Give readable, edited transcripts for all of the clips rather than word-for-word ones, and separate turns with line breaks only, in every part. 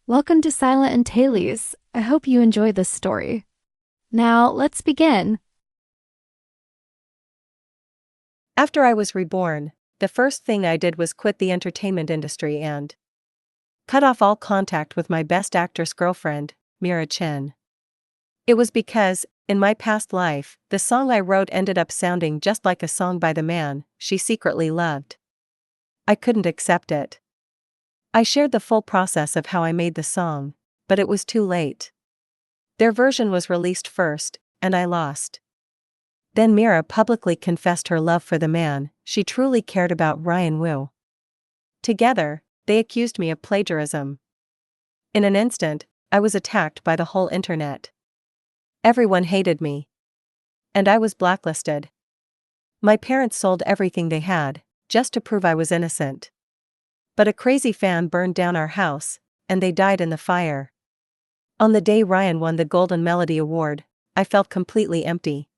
Welcome to Silent and Tales. I hope you enjoy this story. Now, let's begin.
After I was reborn, the first thing I did was quit the entertainment industry and cut off all contact with my best actress girlfriend, Mira Chen. It was because, in my past life, the song I wrote ended up sounding just like a song by the man she secretly loved. I couldn't accept it. I shared the full process of how I made the song, but it was too late. Their version was released first, and I lost. Then Mira publicly confessed her love for the man she truly cared about, Ryan Wu. Together, they accused me of plagiarism. In an instant, I was attacked by the whole internet. Everyone hated me. And I was blacklisted. My parents sold everything they had, just to prove I was innocent. But a crazy fan burned down our house, and they died in the fire. On the day Ryan won the Golden Melody Award, I felt completely empty.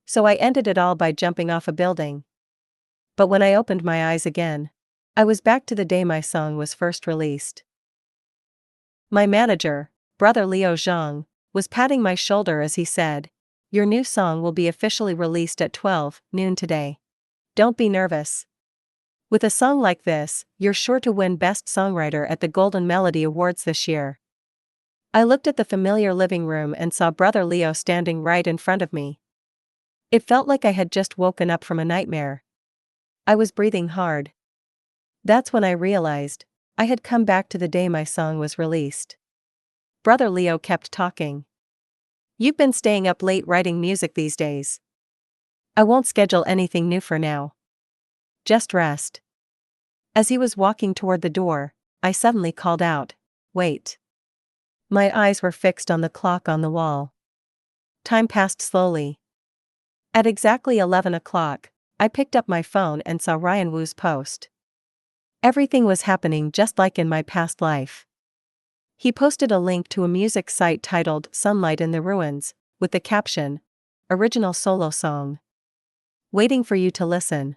So I ended it all by jumping off a building. But when I opened my eyes again, I was back to the day my song was first released. My manager, Brother Liu Zhang, was patting my shoulder as he said, "Your new song will be officially released at 12 noon today. Don't be nervous. With a song like this, you're sure to win Best Songwriter at the Golden Melody Awards this year." I looked at the familiar living room and saw Brother Leo standing right in front of me. It felt like I had just woken up from a nightmare. I was breathing hard. That's when I realized I had come back to the day my song was released. Brother Leo kept talking. "You've been staying up late writing music these days. I won't schedule anything new for now. Just rest." As he was walking toward the door, I suddenly called out, "Wait." My eyes were fixed on the clock on the wall. Time passed slowly. At exactly 11 o'clock, I picked up my phone and saw Ryan Wu's post. Everything was happening just like in my past life. He posted a link to a music site titled Sunlight in the Ruins, with the caption, "Original solo song. Waiting for you to listen."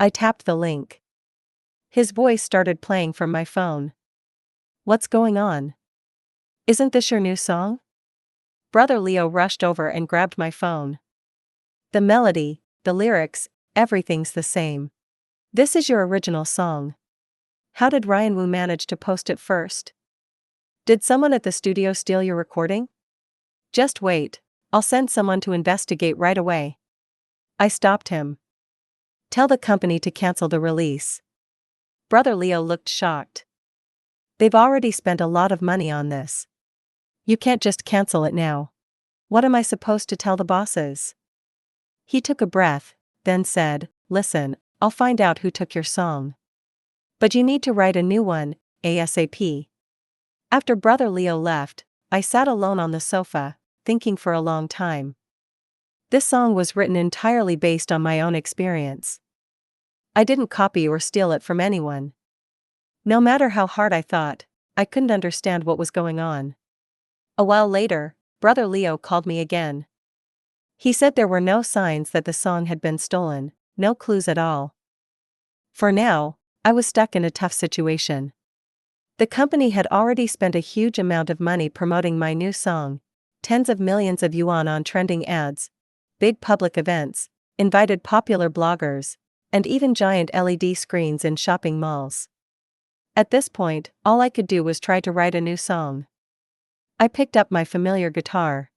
I tapped the link. His voice started playing from my phone. "What's going on? Isn't this your new song?" Brother Leo rushed over and grabbed my phone. "The melody, the lyrics, everything's the same. This is your original song. How did Ryan Wu manage to post it first? Did someone at the studio steal your recording? Just wait, I'll send someone to investigate right away." I stopped him. "Tell the company to cancel the release." Brother Leo looked shocked. "They've already spent a lot of money on this. You can't just cancel it now. What am I supposed to tell the bosses?" He took a breath, then said, "Listen, I'll find out who took your song. But you need to write a new one, ASAP." After Brother Leo left, I sat alone on the sofa, thinking for a long time. This song was written entirely based on my own experience. I didn't copy or steal it from anyone. No matter how hard I thought, I couldn't understand what was going on. A while later, Brother Leo called me again. He said there were no signs that the song had been stolen, no clues at all. For now, I was stuck in a tough situation. The company had already spent a huge amount of money promoting my new song, tens of millions of yuan on trending ads, big public events, invited popular bloggers, and even giant LED screens in shopping malls. At this point, all I could do was try to write a new song. I picked up my familiar guitar.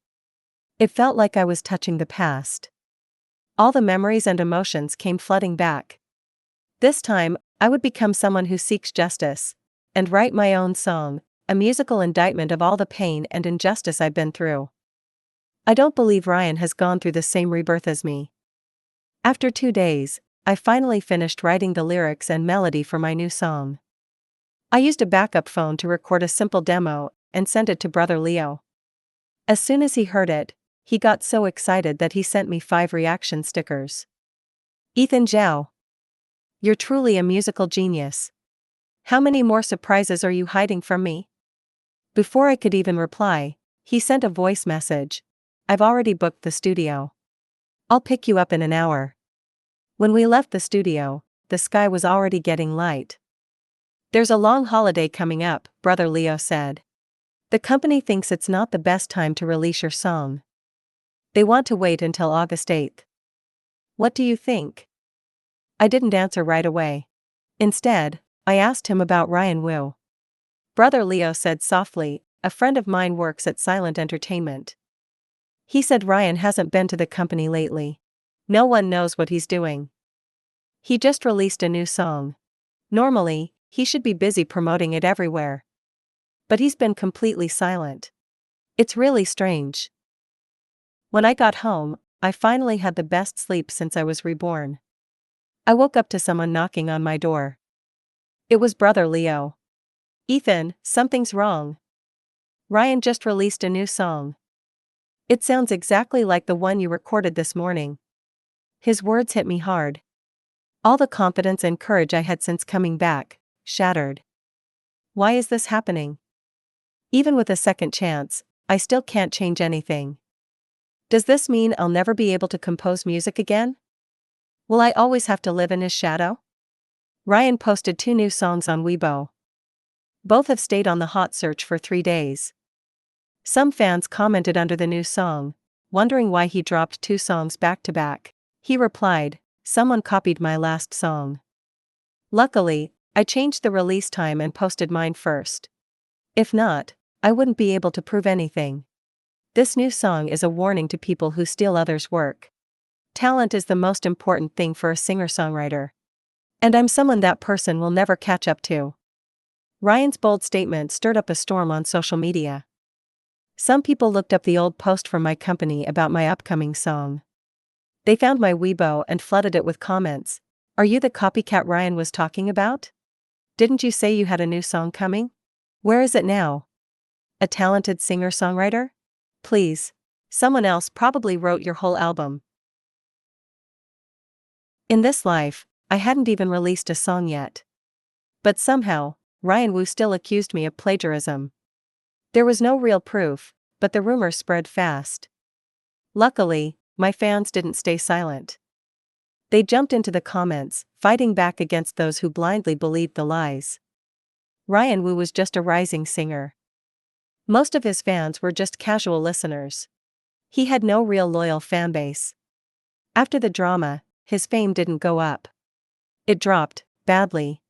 It felt like I was touching the past. All the memories and emotions came flooding back. This time, I would become someone who seeks justice, and write my own song, a musical indictment of all the pain and injustice I've been through. I don't believe Ryan has gone through the same rebirth as me. After 2 days, I finally finished writing the lyrics and melody for my new song. I used a backup phone to record a simple demo and sent it to Brother Leo. As soon as he heard it, he got so excited that he sent me 5 reaction stickers. "Ethan Zhao, you're truly a musical genius. How many more surprises are you hiding from me?" Before I could even reply, he sent a voice message. "I've already booked the studio. I'll pick you up in an hour." When we left the studio, the sky was already getting light. There's a long holiday coming up, Brother Leo said. The company thinks it's not the best time to release your song. They want to wait until August 8th. What do you think? I didn't answer right away. Instead, I asked him about Ryan Wu. Brother Leo said softly, a friend of mine works at Silent Entertainment. He said Ryan hasn't been to the company lately. No one knows what he's doing. He just released a new song. Normally, he should be busy promoting it everywhere. But he's been completely silent. It's really strange. When I got home, I finally had the best sleep since I was reborn. I woke up to someone knocking on my door. It was Brother Leo. Ethan, something's wrong. Ryan just released a new song. It sounds exactly like the one you recorded this morning. His words hit me hard. All the confidence and courage I had since coming back, shattered. Why is this happening? Even with a second chance, I still can't change anything. Does this mean I'll never be able to compose music again? Will I always have to live in his shadow? Ryan posted 2 new songs on Weibo. Both have stayed on the hot search for 3 days. Some fans commented under the new song, wondering why he dropped 2 songs back to back. He replied, "Someone copied my last song." Luckily, I changed the release time and posted mine first. If not, I wouldn't be able to prove anything. This new song is a warning to people who steal others' work. Talent is the most important thing for a singer-songwriter. And I'm someone that person will never catch up to. Ryan's bold statement stirred up a storm on social media. Some people looked up the old post from my company about my upcoming song. They found my Weibo and flooded it with comments. Are you the copycat Ryan was talking about? Didn't you say you had a new song coming? Where is it now? A talented singer-songwriter? Please. Someone else probably wrote your whole album. In this life, I hadn't even released a song yet. But somehow, Ryan Wu still accused me of plagiarism. There was no real proof, but the rumor spread fast. Luckily, my fans didn't stay silent. They jumped into the comments, fighting back against those who blindly believed the lies. Ryan Wu was just a rising singer. Most of his fans were just casual listeners. He had no real loyal fanbase. After the drama, his fame didn't go up. It dropped, badly.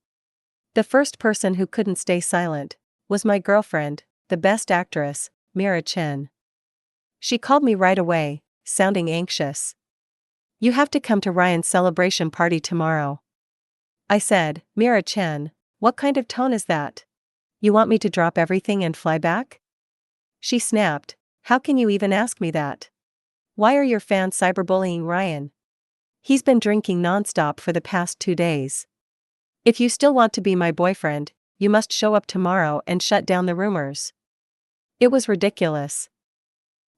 The first person who couldn't stay silent was my girlfriend, the best actress, Mira Chen. She called me right away, sounding anxious. You have to come to Ryan's celebration party tomorrow. I said, Mira Chen, what kind of tone is that? You want me to drop everything and fly back? She snapped, how can you even ask me that? Why are your fans cyberbullying Ryan? He's been drinking nonstop for the past 2 days. If you still want to be my boyfriend, you must show up tomorrow and shut down the rumors. It was ridiculous.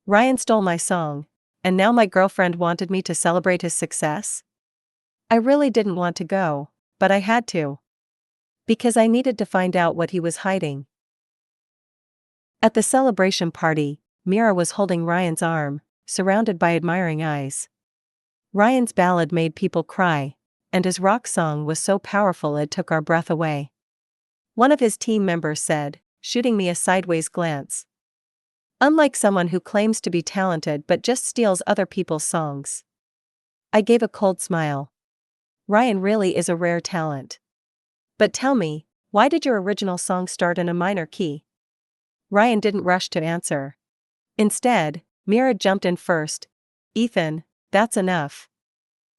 Ryan stole my song, and now my girlfriend wanted me to celebrate his success? I really didn't want to go, but I had to. Because I needed to find out what he was hiding. At the celebration party, Mira was holding Ryan's arm, surrounded by admiring eyes. Ryan's ballad made people cry, and his rock song was so powerful it took our breath away. One of his team members said, shooting me a sideways glance. Unlike someone who claims to be talented but just steals other people's songs. I gave a cold smile. Ryan really is a rare talent. But tell me, why did your original song start in a minor key? Ryan didn't rush to answer. Instead, Mira jumped in first. Ethan, that's enough.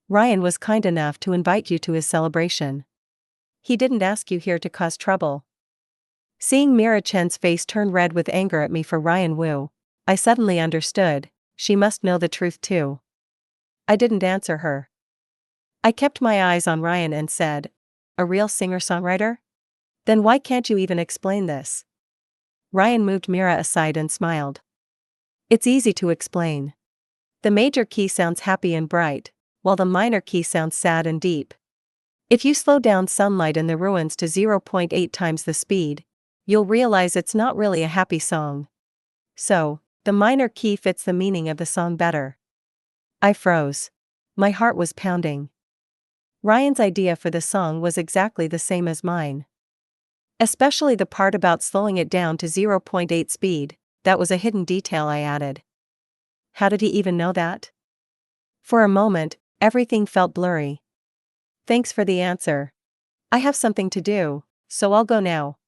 Ryan was kind enough to invite you to his celebration. He didn't ask you here to cause trouble. Seeing Mira Chen's face turn red with anger at me for Ryan Wu, I suddenly understood, she must know the truth too. I didn't answer her. I kept my eyes on Ryan and said, a real singer-songwriter? Then why can't you even explain this? Ryan moved Mira aside and smiled. It's easy to explain. The major key sounds happy and bright, while the minor key sounds sad and deep. If you slow down Sunlight in the Ruins to 0.8 times the speed, you'll realize it's not really a happy song. So, the minor key fits the meaning of the song better. I froze. My heart was pounding. Ryan's idea for the song was exactly the same as mine. Especially the part about slowing it down to zero point 0.8 speed, that was a hidden detail I added. How did he even know that? For a moment, everything felt blurry. Thanks for the answer. I have something to do, so I'll go now.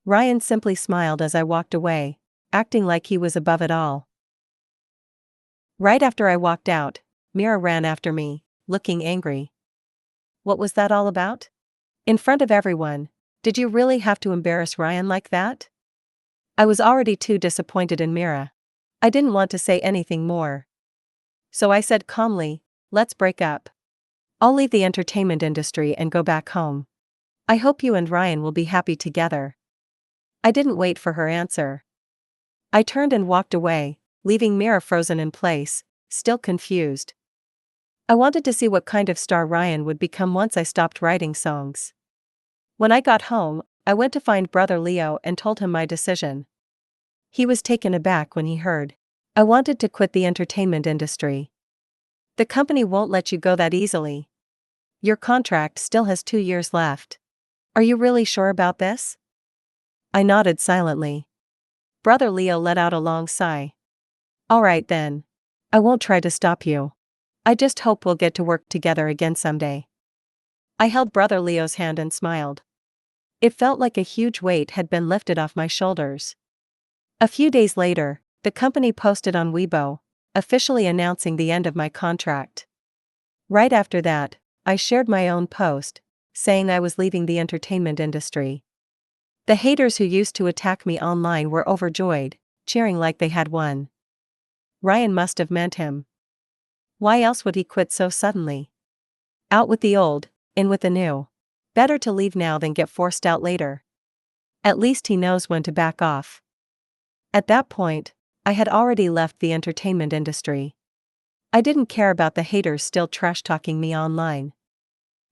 Ryan simply smiled as I walked away, acting like he was above it all. Right after I walked out, Mira ran after me, looking angry. What was that all about? In front of everyone, did you really have to embarrass Ryan like that? I was already too disappointed in Mira. I didn't want to say anything more. So I said calmly, let's break up. I'll leave the entertainment industry and go back home. I hope you and Ryan will be happy together. I didn't wait for her answer. I turned and walked away, leaving Mira frozen in place, still confused. I wanted to see what kind of star Ryan would become once I stopped writing songs. When I got home, I went to find brother Leo and told him my decision. He was taken aback when he heard. I wanted to quit the entertainment industry. The company won't let you go that easily. Your contract still has 2 years left. Are you really sure about this? I nodded silently. Brother Leo let out a long sigh. All right then. I won't try to stop you. I just hope we'll get to work together again someday. I held brother Leo's hand and smiled. It felt like a huge weight had been lifted off my shoulders. A few days later, the company posted on Weibo, officially announcing the end of my contract. Right after that, I shared my own post, saying I was leaving the entertainment industry. The haters who used to attack me online were overjoyed, cheering like they had won. Ryan must have meant him. Why else would he quit so suddenly? Out with the old, in with the new. Better to leave now than get forced out later. At least he knows when to back off. At that point, I had already left the entertainment industry. I didn't care about the haters still trash-talking me online.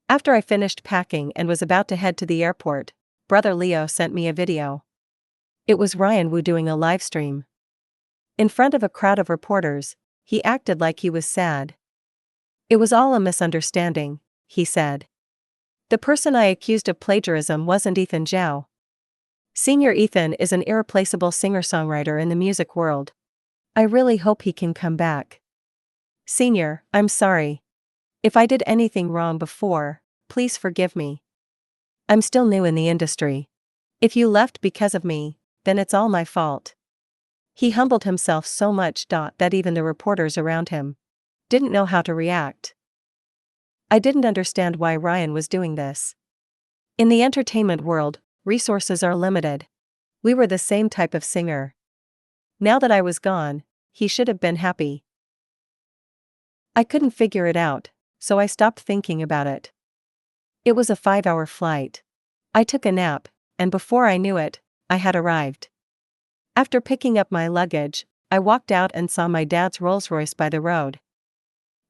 After I finished packing and was about to head to the airport, brother Leo sent me a video. It was Ryan Wu doing a live stream. In front of a crowd of reporters, he acted like he was sad. It was all a misunderstanding, he said. The person I accused of plagiarism wasn't Ethan Zhao. Senior Ethan is an irreplaceable singer-songwriter in the music world. I really hope he can come back. Senior, I'm sorry. If I did anything wrong before, please forgive me. I'm still new in the industry. If you left because of me, then it's all my fault. He humbled himself so much that even the reporters around him didn't know how to react. I didn't understand why Ryan was doing this. In the entertainment world, resources are limited. We were the same type of singer. Now that I was gone, he should have been happy. I couldn't figure it out, so I stopped thinking about it. It was a 5-hour flight. I took a nap, and before I knew it, I had arrived. After picking up my luggage, I walked out and saw my dad's Rolls-Royce by the road.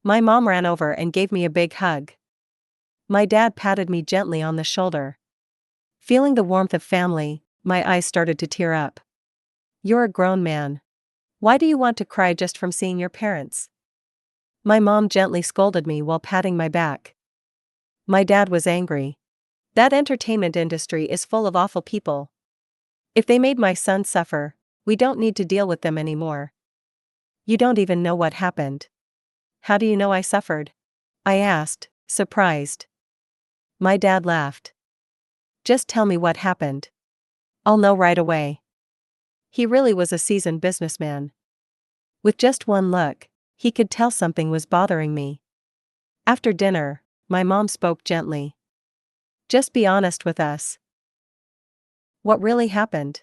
My mom ran over and gave me a big hug. My dad patted me gently on the shoulder. Feeling the warmth of family, my eyes started to tear up. You're a grown man. Why do you want to cry just from seeing your parents? My mom gently scolded me while patting my back. My dad was angry. That entertainment industry is full of awful people. If they made my son suffer, we don't need to deal with them anymore. You don't even know what happened. How do you know I suffered? I asked, surprised. My dad laughed. Just tell me what happened. I'll know right away. He really was a seasoned businessman. With just one look, he could tell something was bothering me. After dinner, my mom spoke gently. Just be honest with us. What really happened?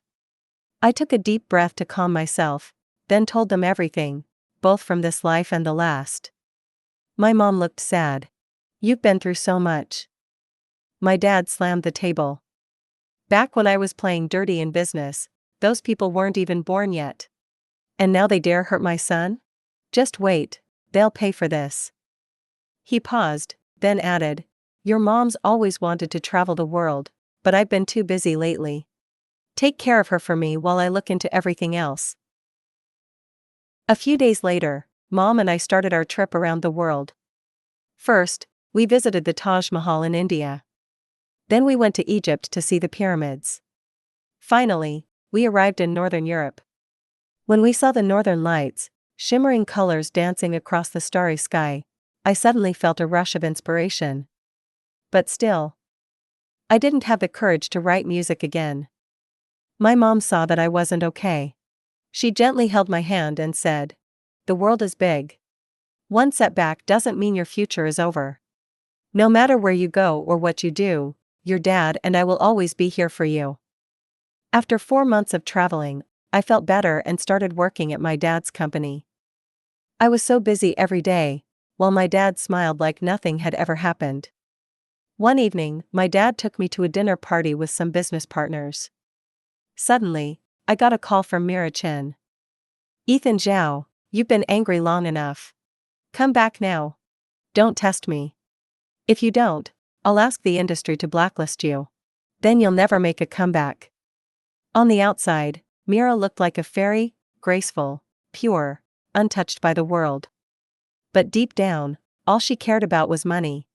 I took a deep breath to calm myself, then told them everything, both from this life and the last. My mom looked sad. You've been through so much. My dad slammed the table. Back when I was playing dirty in business, those people weren't even born yet. And now they dare hurt my son? Just wait, they'll pay for this. He paused, then added, your mom's always wanted to travel the world, but I've been too busy lately. Take care of her for me while I look into everything else. A few days later, Mom and I started our trip around the world. First, we visited the Taj Mahal in India. Then we went to Egypt to see the pyramids. Finally, we arrived in Northern Europe. When we saw the northern lights, shimmering colors dancing across the starry sky, I suddenly felt a rush of inspiration. But still, I didn't have the courage to write music again. My mom saw that I wasn't okay. She gently held my hand and said, "The world is big. One setback doesn't mean your future is over. No matter where you go or what you do, your dad and I will always be here for you." After 4 months of traveling, I felt better and started working at my dad's company. I was so busy every day, while my dad smiled like nothing had ever happened. One evening, my dad took me to a dinner party with some business partners. Suddenly, I got a call from Mira Chen. "Ethan Zhao, you've been angry long enough. Come back now. Don't test me. If you don't, I'll ask the industry to blacklist you. Then you'll never make a comeback." On the outside, Mira looked like a fairy, graceful, pure, untouched by the world. But deep down, all she cared about was money.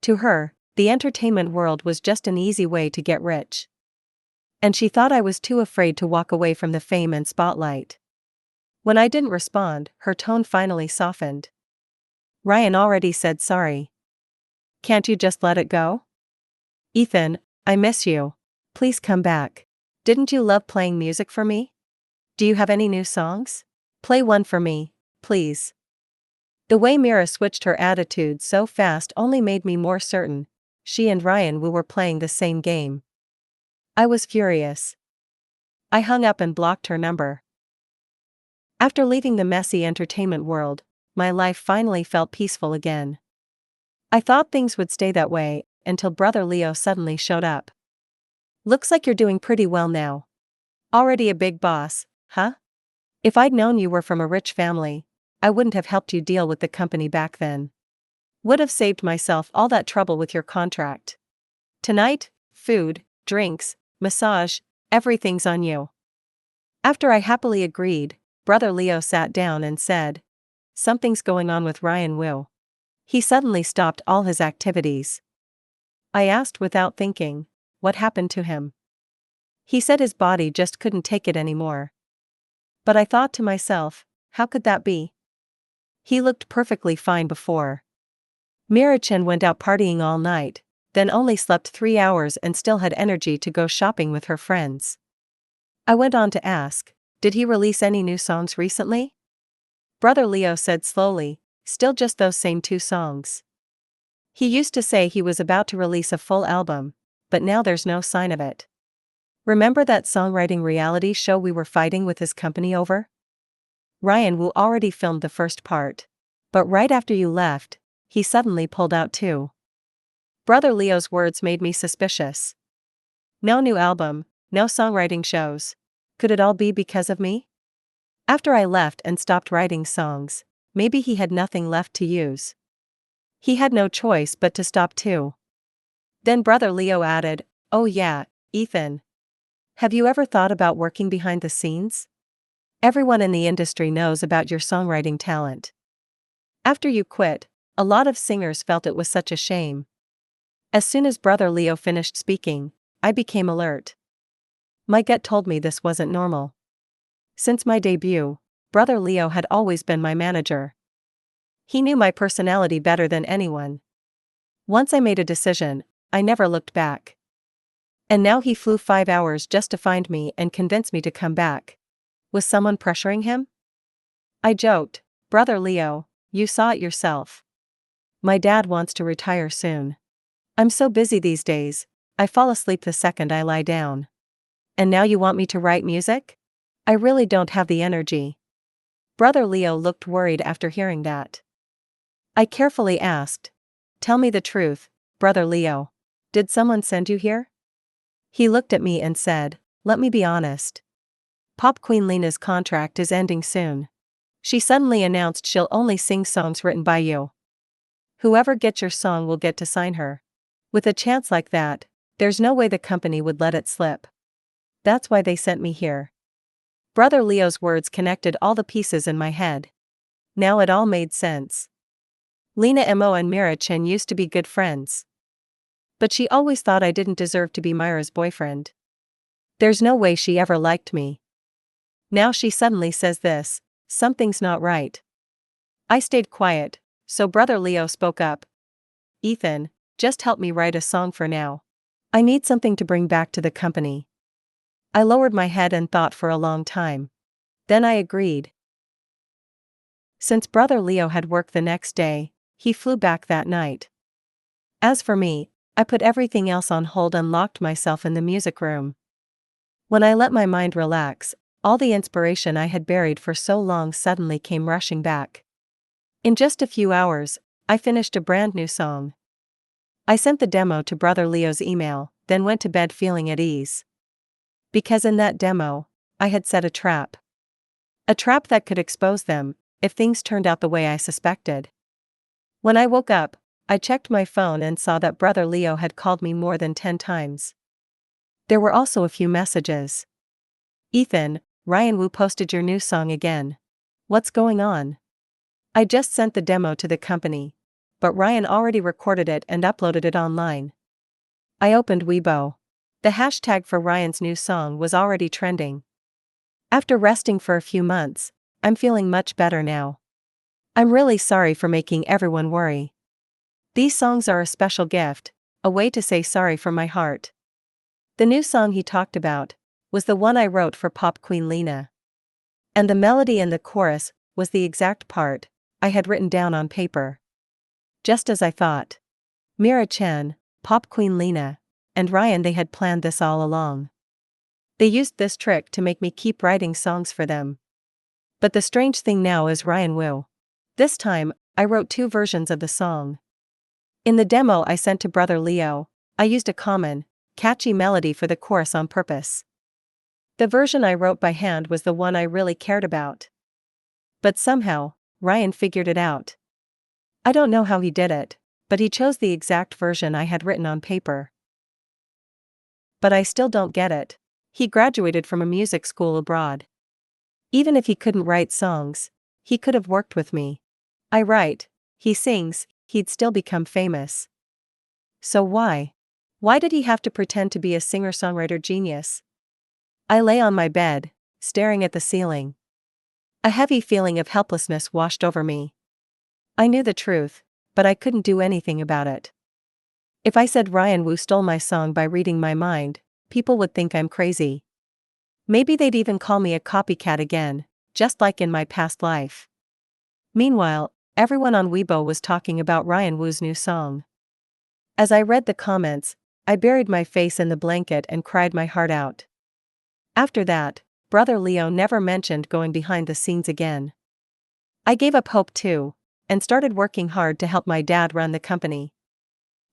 To her, the entertainment world was just an easy way to get rich. And she thought I was too afraid to walk away from the fame and spotlight. When I didn't respond, her tone finally softened. "Ryan already said sorry. Can't you just let it go? Ethan, I miss you. Please come back. Didn't you love playing music for me? Do you have any new songs? Play one for me, please." The way Mira switched her attitude so fast only made me more certain she and Ryan were playing the same game. I was furious. I hung up and blocked her number. After leaving the messy entertainment world, my life finally felt peaceful again. I thought things would stay that way until Brother Leo suddenly showed up. "Looks like you're doing pretty well now. Already a big boss, huh? If I'd known you were from a rich family, I wouldn't have helped you deal with the company back then. Would have saved myself all that trouble with your contract. Tonight, food, drinks, massage, everything's on you." After I happily agreed, Brother Leo sat down and said, "Something's going on with Ryan Wu. He suddenly stopped all his activities." I asked without thinking, "What happened to him?" He said his body just couldn't take it anymore. But I thought to myself, how could that be? He looked perfectly fine before. Mira-chan went out partying all night, then only slept 3 hours and still had energy to go shopping with her friends. I went on to ask, "Did he release any new songs recently?" Brother Leo said slowly, "Still just those same 2 songs. He used to say he was about to release a full album, but now there's no sign of it. Remember that songwriting reality show we were fighting with his company over? Ryan Wu already filmed the first part. But right after you left, he suddenly pulled out too." Brother Leo's words made me suspicious. No new album, no songwriting shows. Could it all be because of me? After I left and stopped writing songs, maybe he had nothing left to use. He had no choice but to stop too. Then Brother Leo added, "Oh yeah, Ethan. Have you ever thought about working behind the scenes? Everyone in the industry knows about your songwriting talent. After you quit, a lot of singers felt it was such a shame." As soon as Brother Leo finished speaking, I became alert. My gut told me this wasn't normal. Since my debut, Brother Leo had always been my manager. He knew my personality better than anyone. Once I made a decision, I never looked back. And now he flew 5 hours just to find me and convince me to come back. Was someone pressuring him? I joked, "Brother Leo, you saw it yourself. My dad wants to retire soon. I'm so busy these days, I fall asleep the second I lie down. And now you want me to write music? I really don't have the energy." Brother Leo looked worried after hearing that. I carefully asked, "Tell me the truth, Brother Leo. Did someone send you here?" He looked at me and said, "Let me be honest. Pop Queen Lena's contract is ending soon. She suddenly announced she'll only sing songs written by you. Whoever gets your song will get to sign her. With a chance like that, there's no way the company would let it slip. That's why they sent me here." Brother Leo's words connected all the pieces in my head. Now it all made sense. Lena Mo and Mira Chen used to be good friends. But she always thought I didn't deserve to be Myra's boyfriend. There's no way she ever liked me. Now she suddenly says this. Something's not right. I stayed quiet, so Brother Leo spoke up. Ethan, just help me write a song for now. I need something to bring back to the company. I lowered my head and thought for a long time. Then I agreed. Since Brother Leo had work the next day, he flew back that night. As for me, I put everything else on hold and locked myself in the music room. When I let my mind relax, all the inspiration I had buried for so long suddenly came rushing back. In just a few hours, I finished a brand new song. I sent the demo to Brother Leo's email, then went to bed feeling at ease. Because in that demo, I had set a trap. A trap that could expose them, if things turned out the way I suspected. When I woke up, I checked my phone and saw that Brother Leo had called me more than 10 times. There were also a few messages. Ethan, Ryan Wu posted your new song again. What's going on? I just sent the demo to the company, but Ryan already recorded it and uploaded it online. I opened Weibo. The hashtag for Ryan's new song was already trending. After resting for a few months, I'm feeling much better now. I'm really sorry for making everyone worry. These songs are a special gift, a way to say sorry from my heart. The new song he talked about was the one I wrote for pop queen Lena. And the melody and the chorus was the exact part I had written down on paper. Just as I thought. Mira Chen, pop queen Lena, and Ryan, they had planned this all along. They used this trick to make me keep writing songs for them. But the strange thing now is Ryan Wu. This time, I wrote 2 versions of the song. In the demo I sent to Brother Leo, I used a common, catchy melody for the chorus on purpose. The version I wrote by hand was the one I really cared about. But somehow, Ryan figured it out. I don't know how he did it, but he chose the exact version I had written on paper. But I still don't get it. He graduated from a music school abroad. Even if he couldn't write songs, he could have worked with me. I write, he sings, he'd still become famous. So why? Why did he have to pretend to be a singer-songwriter genius? I lay on my bed, staring at the ceiling. A heavy feeling of helplessness washed over me. I knew the truth, but I couldn't do anything about it. If I said Ryan Wu stole my song by reading my mind, people would think I'm crazy. Maybe they'd even call me a copycat again, just like in my past life. Meanwhile, everyone on Weibo was talking about Ryan Wu's new song. As I read the comments, I buried my face in the blanket and cried my heart out. After that, Brother Leo never mentioned going behind the scenes again. I gave up hope too, and started working hard to help my dad run the company.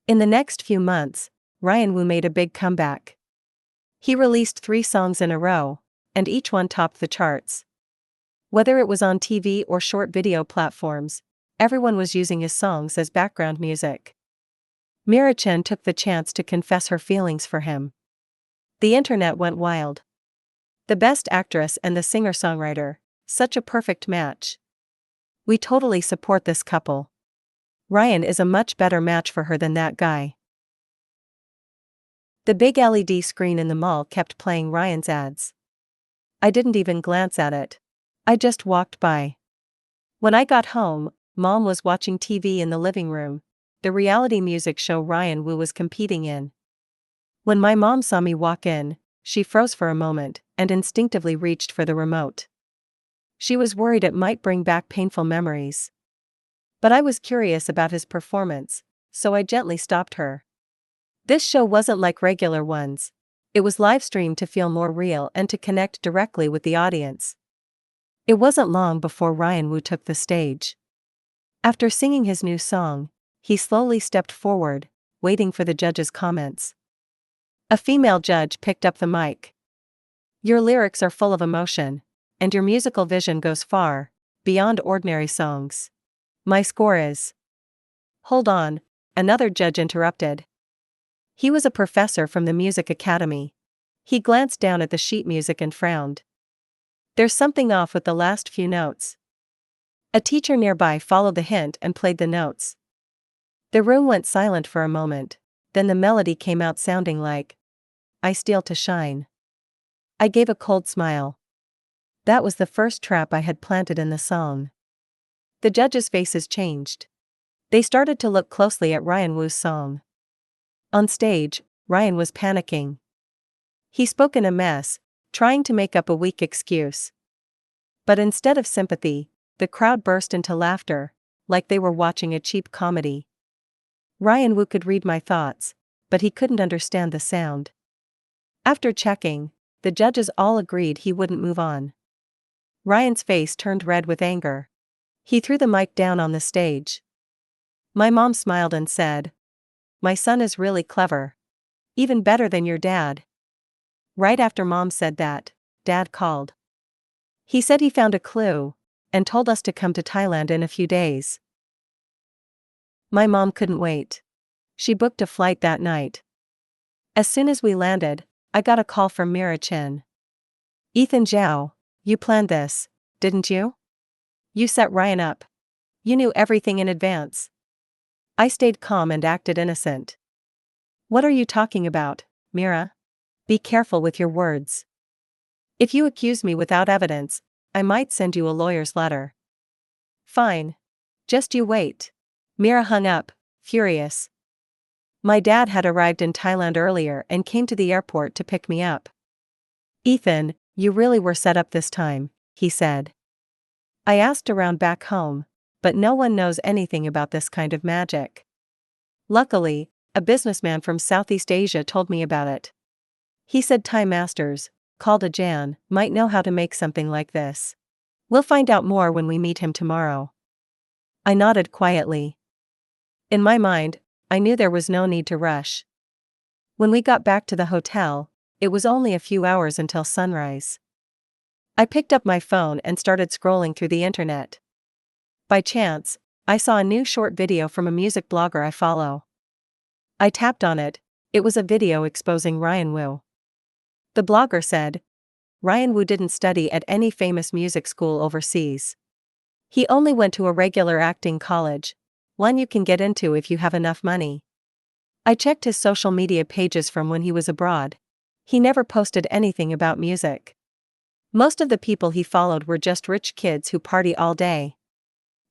In the next few months, Ryan Wu made a big comeback. He released 3 songs in a row, and each one topped the charts. Whether it was on TV or short video platforms, everyone was using his songs as background music. Mira Chen took the chance to confess her feelings for him. The internet went wild. The best actress and the singer-songwriter, such a perfect match. We totally support this couple. Ryan is a much better match for her than that guy. The big LED screen in the mall kept playing Ryan's ads. I didn't even glance at it. I just walked by. When I got home, Mom was watching TV in the living room, the reality music show Ryan Wu was competing in. When my mom saw me walk in, she froze for a moment and instinctively reached for the remote. She was worried it might bring back painful memories. But I was curious about his performance, so I gently stopped her. This show wasn't like regular ones. It was live-streamed to feel more real and to connect directly with the audience. It wasn't long before Ryan Wu took the stage. After singing his new song, he slowly stepped forward, waiting for the judges' comments. A female judge picked up the mic. Your lyrics are full of emotion, and your musical vision goes far, beyond ordinary songs. My score is... Hold on, another judge interrupted. He was a professor from the Music Academy. He glanced down at the sheet music and frowned. There's something off with the last few notes. A teacher nearby followed the hint and played the notes. The room went silent for a moment, Then the melody came out sounding like, I steal to shine. I gave a cold smile. That was the first trap I had planted in the song. The judges' faces changed. They started to look closely at Ryan Wu's song. On stage, Ryan was panicking. He spoke in a mess, trying to make up a weak excuse. But instead of sympathy, the crowd burst into laughter, like they were watching a cheap comedy. Ryan Wu could read my thoughts, but he couldn't understand the sound. After checking, the judges all agreed he wouldn't move on. Ryan's face turned red with anger. He threw the mic down on the stage. My mom smiled and said, "My son is really clever. Even better than your dad." Right after Mom said that, Dad called. He said he found a clue, and told us to come to Thailand in a few days. My mom couldn't wait. She booked a flight that night. As soon as we landed, I got a call from Mira Chen. "Ethan Zhao, you planned this, didn't you? You set Ryan up. You knew everything in advance." I stayed calm and acted innocent. "What are you talking about, Mira? Be careful with your words. If you accuse me without evidence, I might send you a lawyer's letter." "Fine. Just you wait." Mira hung up, furious. My dad had arrived in Thailand earlier and came to the airport to pick me up. "Ethan, you really were set up this time," he said. I asked around back home, but no one knows anything about this kind of magic. Luckily, a businessman from Southeast Asia told me about it. He said Thai masters, called a Jan, might know how to make something like this. We'll find out more when we meet him tomorrow. I nodded quietly. In my mind, I knew there was no need to rush. When we got back to the hotel, it was only a few hours until sunrise. I picked up my phone and started scrolling through the internet. By chance, I saw a new short video from a music blogger I follow. I tapped on it. It was a video exposing Ryan Wu. The blogger said, Ryan Wu didn't study at any famous music school overseas. He only went to a regular acting college, one you can get into if you have enough money. I checked his social media pages from when he was abroad. He never posted anything about music. Most of the people he followed were just rich kids who party all day.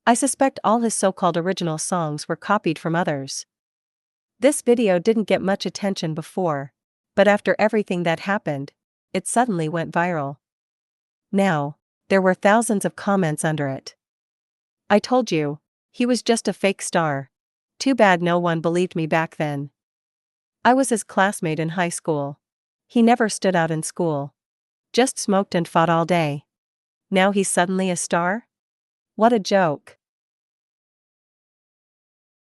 I suspect all his so-called original songs were copied from others. This video didn't get much attention before, but after everything that happened, it suddenly went viral. Now, there were thousands of comments under it. "I told you, he was just a fake star. Too bad no one believed me back then. I was his classmate in high school. He never stood out in school. Just smoked and fought all day. Now he's suddenly a star? What a joke."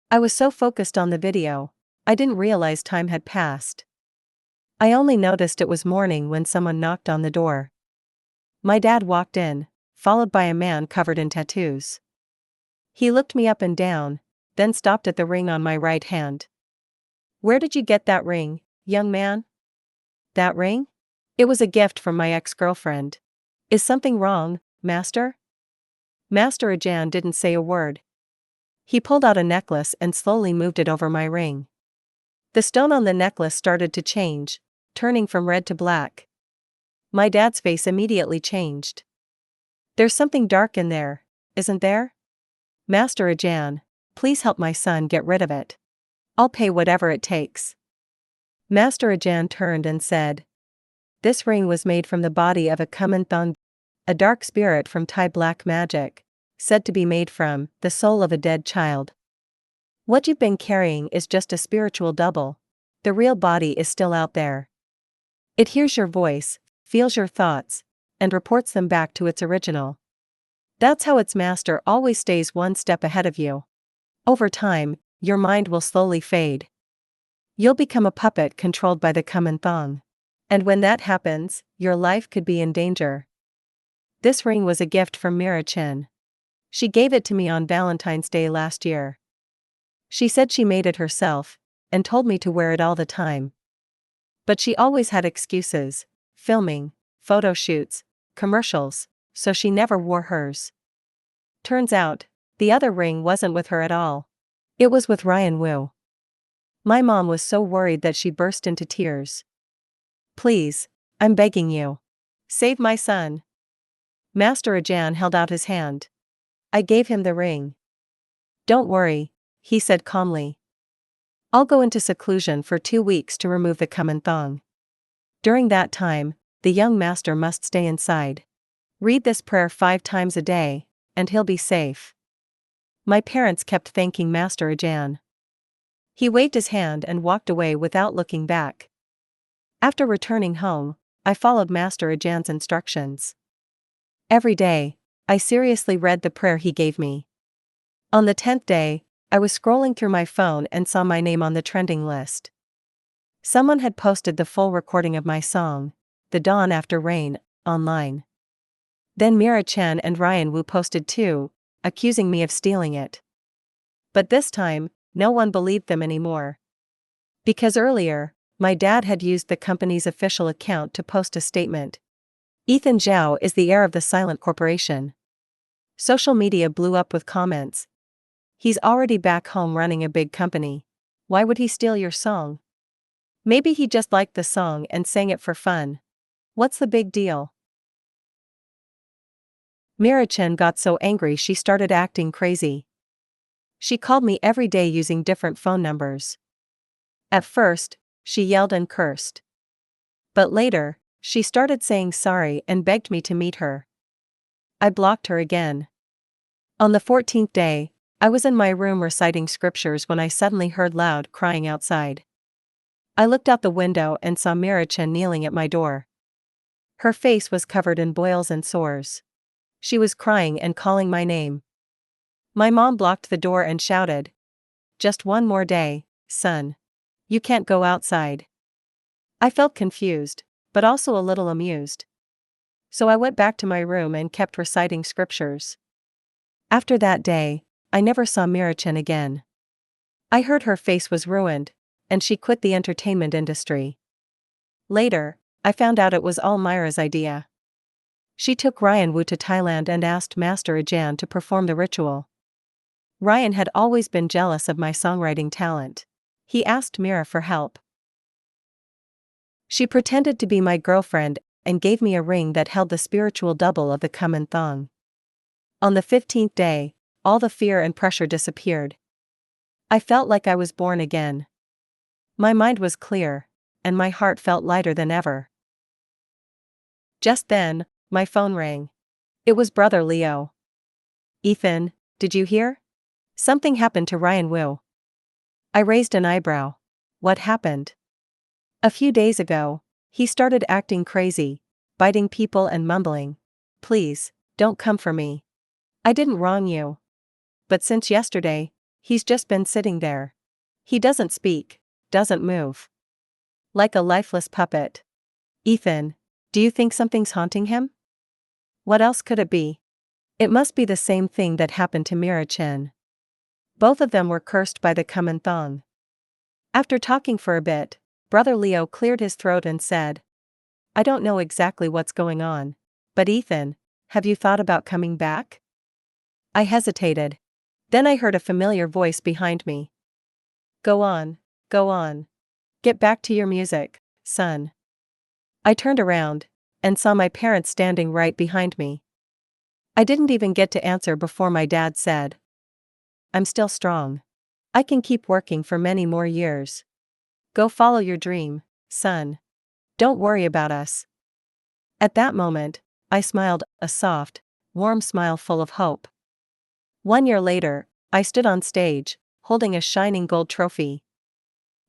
I was so focused on the video, I didn't realize time had passed. I only noticed it was morning when someone knocked on the door. My dad walked in, followed by a man covered in tattoos. He looked me up and down, then stopped at the ring on my right hand. "Where did you get that ring, young man?" "That ring? It was a gift from my ex-girlfriend. Is something wrong, Master?" Master Ajan didn't say a word. He pulled out a necklace and slowly moved it over my ring. The stone on the necklace started to change, turning from red to black. My dad's face immediately changed. "There's something dark in there, isn't there? Master Ajan, please help my son get rid of it. I'll pay whatever it takes." Master Ajan turned and said, "This ring was made from the body of a coincidental, a dark spirit from Thai black magic, said to be made from the soul of a dead child. What you've been carrying is just a spiritual double. The real body is still out there. It hears your voice, feels your thoughts, and reports them back to its original. That's how its master always stays one step ahead of you. Over time, your mind will slowly fade. You'll become a puppet controlled by the coincidental. And when that happens, your life could be in danger." This ring was a gift from Mira Chen. She gave it to me on Valentine's Day last year. She said she made it herself, and told me to wear it all the time. But she always had excuses, filming, photo shoots, commercials, so she never wore hers. Turns out, the other ring wasn't with her at all. It was with Ryan Wu. My mom was so worried that she burst into tears. Please, I'm begging you. Save my son. Master Ajan held out his hand. I gave him the ring. Don't worry, he said calmly. I'll go into seclusion for 2 weeks to remove the common thong. During that time, the young master must stay inside. Read this prayer 5 times a day, and he'll be safe. My parents kept thanking Master Ajan. He waved his hand and walked away without looking back. After returning home, I followed Master Ajan's instructions. Every day, I seriously read the prayer he gave me. On the 10th day, I was scrolling through my phone and saw my name on the trending list. Someone had posted the full recording of my song, The Dawn After Rain, online. Then Mira Chen and Ryan Wu posted too, accusing me of stealing it. But this time, no one believed them anymore. Because earlier, my dad had used the company's official account to post a statement. Ethan Zhao is the heir of the silent corporation. Social media blew up with comments. He's already back home running a big company. Why would he steal your song? Maybe he just liked the song and sang it for fun. What's the big deal? Mira Chen got so angry she started acting crazy. She called me every day using different phone numbers. At first, she yelled and cursed. But later, she started saying sorry and begged me to meet her. I blocked her again. On the 14th day, I was in my room reciting scriptures when I suddenly heard loud crying outside. I looked out the window and saw Mira Chen kneeling at my door. Her face was covered in boils and sores. She was crying and calling my name. My mom blocked the door and shouted, "Just one more day, son. You can't go outside." I felt confused, but also a little amused. So I went back to my room and kept reciting scriptures. After that day, I never saw Mira Chen again. I heard her face was ruined, and she quit the entertainment industry. Later, I found out it was all Myra's idea. She took Ryan Wu to Thailand and asked Master Ajan to perform the ritual. Ryan had always been jealous of my songwriting talent. He asked Mira for help. She pretended to be my girlfriend and gave me a ring that held the spiritual double of the common thong. On the 15th day, all the fear and pressure disappeared. I felt like I was born again. My mind was clear, and my heart felt lighter than ever. Just then, my phone rang. It was Brother Leo. "Ethan, did you hear? Something happened to Ryan Wu." I raised an eyebrow. What happened? A few days ago, he started acting crazy, biting people and mumbling, "Please, don't come for me. I didn't wrong you." But since yesterday, he's just been sitting there. He doesn't speak, doesn't move. Like a lifeless puppet. Ethan, do you think something's haunting him? What else could it be? It must be the same thing that happened to Mira Chen. Both of them were cursed by the common thong. After talking for a bit, Brother Leo cleared his throat and said, "I don't know exactly what's going on, but Ethan, have you thought about coming back?" I hesitated. Then I heard a familiar voice behind me. Go on, go on. Get back to your music, son." I turned around and saw my parents standing right behind me. I didn't even get to answer before my dad said, "I'm still strong. I can keep working for many more years. Go follow your dream, son. Don't worry about us." At that moment, I smiled, a soft, warm smile full of hope. 1 year later, I stood on stage, holding a shining gold trophy.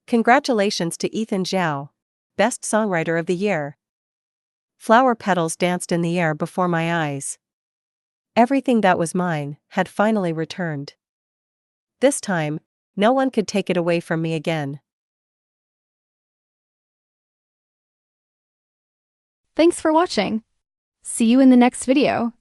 Congratulations to Ethan Zhao, Best Songwriter of the Year. Flower petals danced in the air before my eyes. Everything that was mine had finally returned. This time, no one could take it away from me again.
Thanks for watching. See you in the next video.